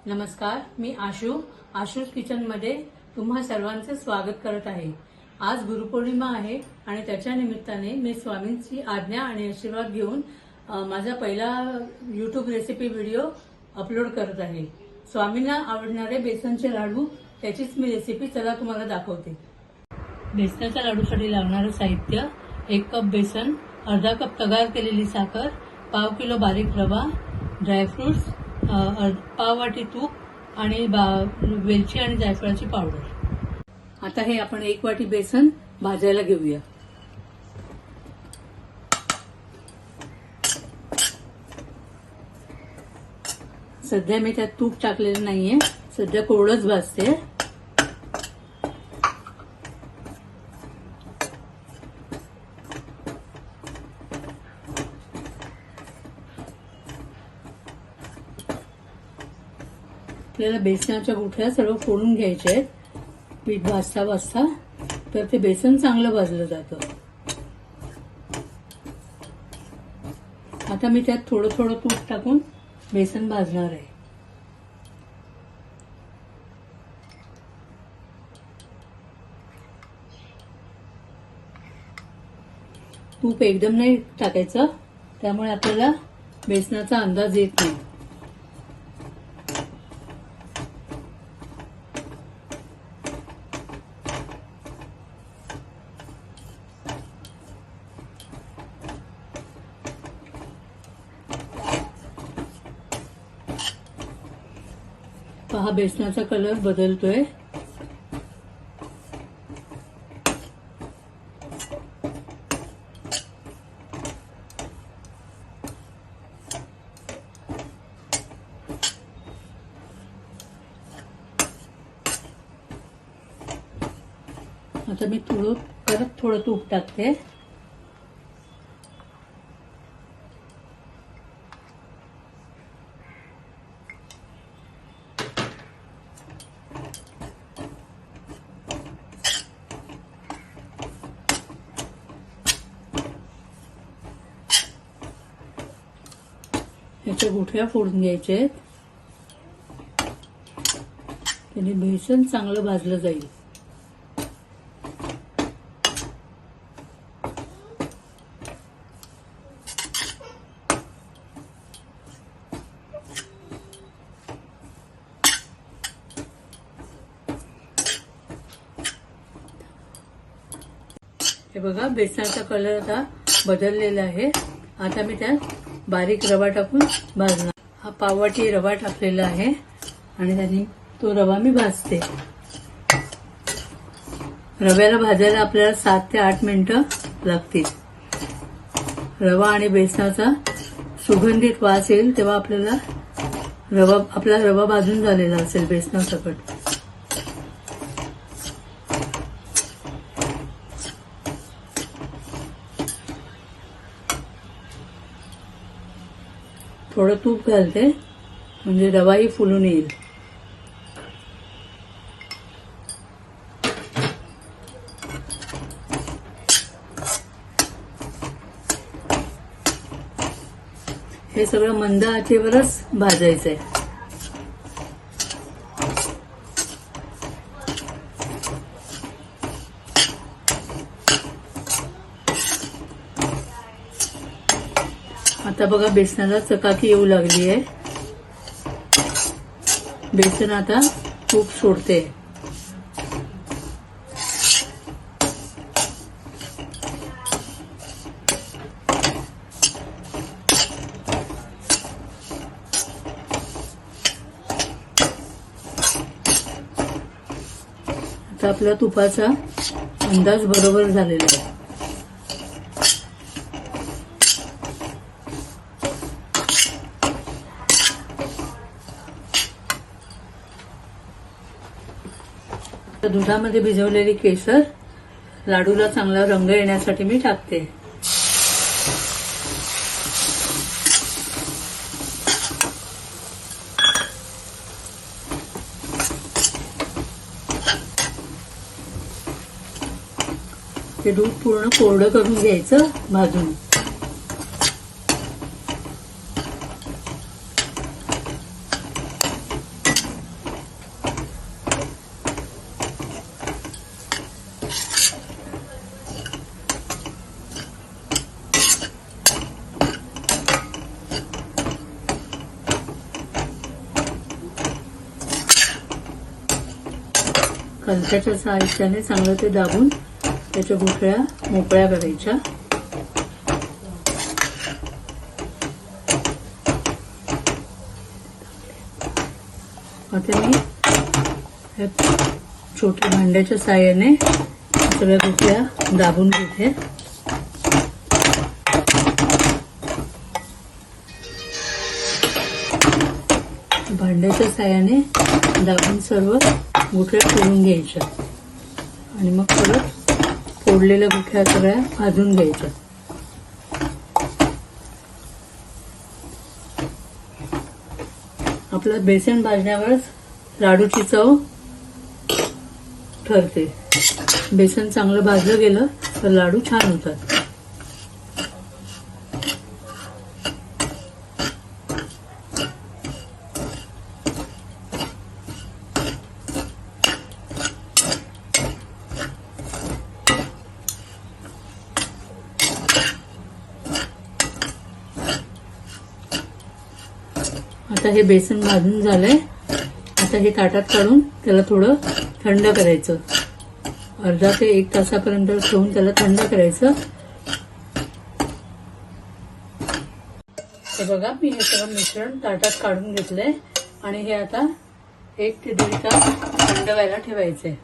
नमस्कार, मी आशूष किचनमध्ये तुम्हा सर्वांचे स्वागत करत आहे। आज गुरुपौर्णिमा आहे आणि त्याच्या निमित्ताने मी स्वामींची आज्ञा आणि आशीर्वाद घेऊन माझा पहिला YouTube रेसिपी व्हिडिओ अपलोड करत आहे। स्वामींना आवडणारे बेसनचे लाडू त्याचीच मी रेसिपी चला तुम्हाला दाखवते। बेसनाच्या लाडूसाठी लागणारे साहित्य: 1 कप बेसन, अर्धा कप तयार केलेली साखर, पाव किलो बारीक रवा, ड्रायफ्रुट्स, पाव वाटी तूप आणि वेलची आणि जायफळाची पावडर। आता हे आपण 1 वाटी बेसन भाजायला घेऊया। सध्या मी त्यात तूप टाकलेलं नाहीये, सध्या कोरडंच भाजते। आपल्याला बेसनाच्या गुठळ्या सर्व फोडून घ्यायच्या आहेत पीठ भाजता भाजता, तर ते बेसन चांगलं भाजलं जातं। आता मी त्यात थोडं थोडं तूप टाकून बेसन भाजणार आहे। तूप एकदम नाही टाकायचं, त्यामुळे आपल्याला बेसनाचा अंदाज येत नाही। पहा, बेसनाचा कलर बदलतोय। आता मी परत थोडं तूप टाकते। याच्या गुठळ्या फोडून घ्यायच्या आहेत, त्याने बेसन चांगलं भाजलं जाईल। हे बघा, बेसनाचा कलर आता बदललेला आहे। आता मी त्यात बारीक रवा टाकून भाजणार। हा पाववाटी रवा टाकलेला आहे आणि त्याने तो रवा मी भाजते। रव्याला भाजायला आपल्याला 7 ते 8 मिनिटं लागतील। रवा आणि बेसनाचा सुगंधित वास येईल तेव्हा आपला रवा भाजून झालेला असेल बेसनासकट। थोडं तूप घालते म्हणजे रवाही फुलून येईल। हे सगळं मंद आचेवरच भाजायचंय। आता बघा, बेसनाला चकाकी येऊ लागली आहे। बेसन आता तूप सोडते। आता आपला तुपाचा अंदाज बरोबर झालेला आहे। दुधामध्ये भिजवलेली केसर लाडूला चांगला रंग येण्यासाठी मी टाकते। ते दूध पूर्ण कोरडं करून घ्यायचं भाजून। कंचाच्या साहाय्याने चांगलं ते दाबून त्याच्या गुठळ्या मोकळ्या करायच्या. आता मी छोट्या भांड्याच्या साहाय्याने सगळ्या गुठळ्या दाबून घेते. भांड्याच्या साहाय्याने दाबून सर्व गुठळ्या फोडून घ्यायच्या आणि मग परत फोडलेल्या गुठळ्या सगळ्या भाजून घ्यायच्या. आपलं बेसन भाजण्यावरच लाडूची चव ठरते. बेसन चांगलं भाजलं गेलं तर लाडू छान होतात. आता हे बेसन भाजून झालंय. आता हे ताटात काढून त्याला थोडं थंड करायचं. अर्धा ते 1 तासापर्यंत ठेवून त्याला थंड करायचं. हे बघा मी हे सगळं मिश्रण ताटात काढून घेतलंय आणि हे आता 1 ते 1.5 तास थंड व्हायला ठेवायचंय.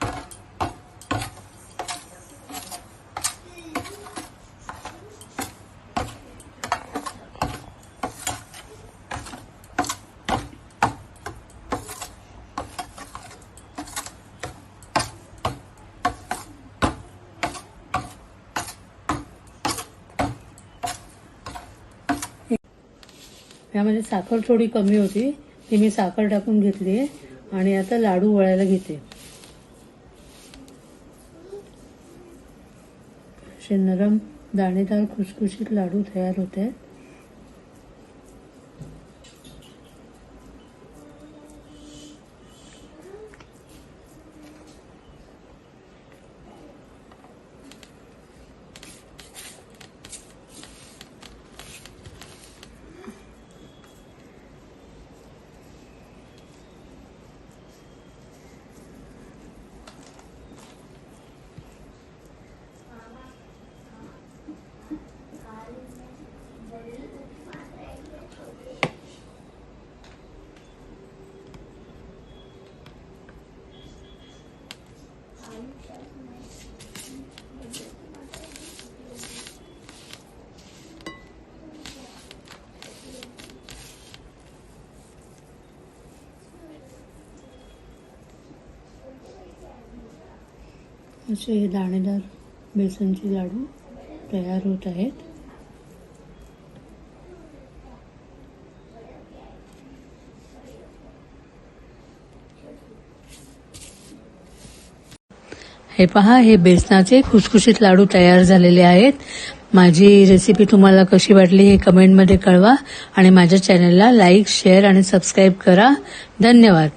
यामध्ये साखर थोडी कमी होती, ती मी साखर टाकून घेतली आणि आता लाडू वळायला घेते. असे नरम दाणेदार खुसखुशीत लाडू तयार होते आहेत. असे हे दाणेदार बेसनचे लाडू तयार होत आहेत. हे पहा, हे बेसनाचे खुसखुशीत लाडू तयार झालेले आहेत. माझी रेसिपी तुम्हाला कशी वाटली हे कमेंटमध्ये कळवा आणि माझ्या चॅनलला लाईक, शेअर आणि सबस्क्राईब करा. धन्यवाद.